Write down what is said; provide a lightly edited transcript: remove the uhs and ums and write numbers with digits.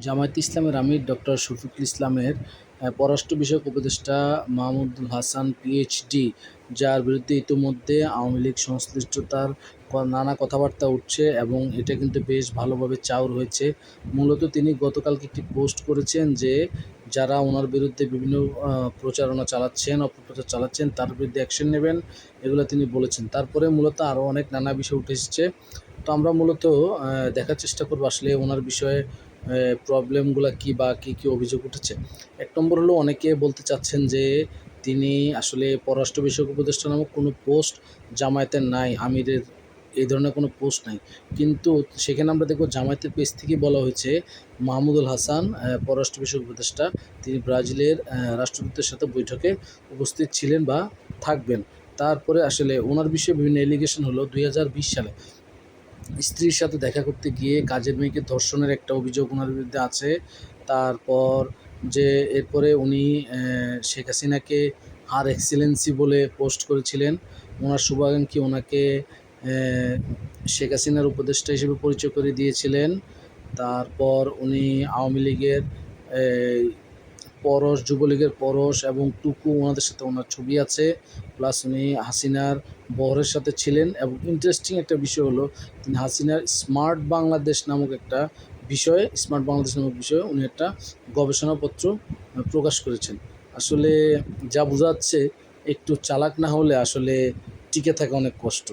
জামায়াতে ইসলামের আমির ডক্টর শফিকুল ইসলামের পররাষ্ট্র বিষয়ক উপদেষ্টা মাহমুদুল হাসান পিএইচডি, যার বিরুদ্ধে ইতিমধ্যে আওয়ামী লীগ সংশ্লিষ্টতার নানা কথাবার্তা উঠছে এবং এটা কিন্তু বেশ ভালোভাবে চাউর হয়েছে। মূলত তিনি গতকালকে একটি পোস্ট করেছেন যে যারা ওনার বিরুদ্ধে বিভিন্ন প্রচারণা চালাচ্ছেন, অপপ্রচার চালাচ্ছেন, তার বিরুদ্ধে অ্যাকশন নেবেন, এগুলো তিনি বলেছেন। তারপরে মূলত আরও অনেক নানা বিষয় উঠে এসেছে। তো আমরা মূলত দেখার চেষ্টা করবো আসলে ওনার বিষয়ে প্রবলেমগুলো কী বা কী অভিযোগ উঠেছে। এক নম্বর হলো, অনেকে বলতে চাচ্ছেন যে তিনি আসলে পররাষ্ট্র বিষয়ক উপদেষ্টা নামক কোনো পোস্ট জামায়াতের নাই, আমিরের এই ধরনের কোনো পোস্ট নাই। কিন্তু সেখানে আমরা দেখব জামায়াতের পেজ থেকেই বলা হয়েছে মাহমুদুল হাসান পররাষ্ট্র বিষয়ক উপদেষ্টা, তিনি ব্রাজিলের রাষ্ট্রদূতের সাথে বৈঠকে উপস্থিত ছিলেন বা থাকবেন। তারপরে আসলে ওনার বিষয়ে বিভিন্ন এলিগেশন হলো 2020 সালে স্ত্রীর সাথে দেখা করতে গিয়ে কাজের মেয়েকে ধর্ষণের একটা অভিযোগ ওনার বিরুদ্ধে আছে। তারপর যে এরপরে উনি শেখ হাসিনাকে হার এক্সিলেন্সি বলে পোস্ট করেছিলেন, ওনার শুভাকাঙ্ক্ষী ওনাকে শেখ হাসিনার উপদেষ্টা হিসেবে পরিচয় করে দিয়েছিলেন। তারপর উনি আওয়ামী লীগের পরশ, যুবলীগের পরশ এবং টুকু, ওনাদের সাথে ওনার ছবি আছে। প্লাস উনি হাসিনার বহরের সাথে ছিলেন এবং ইন্টারেস্টিং একটা বিষয় হলো, তিনি হাসিনার স্মার্ট বাংলাদেশ নামক বিষয়ে উনি একটা গবেষণাপত্র প্রকাশ করেছেন। আসলে যা বোঝা যাচ্ছে, একটু চালাক না হলে আসলে টিকে থাকা অনেক কষ্ট।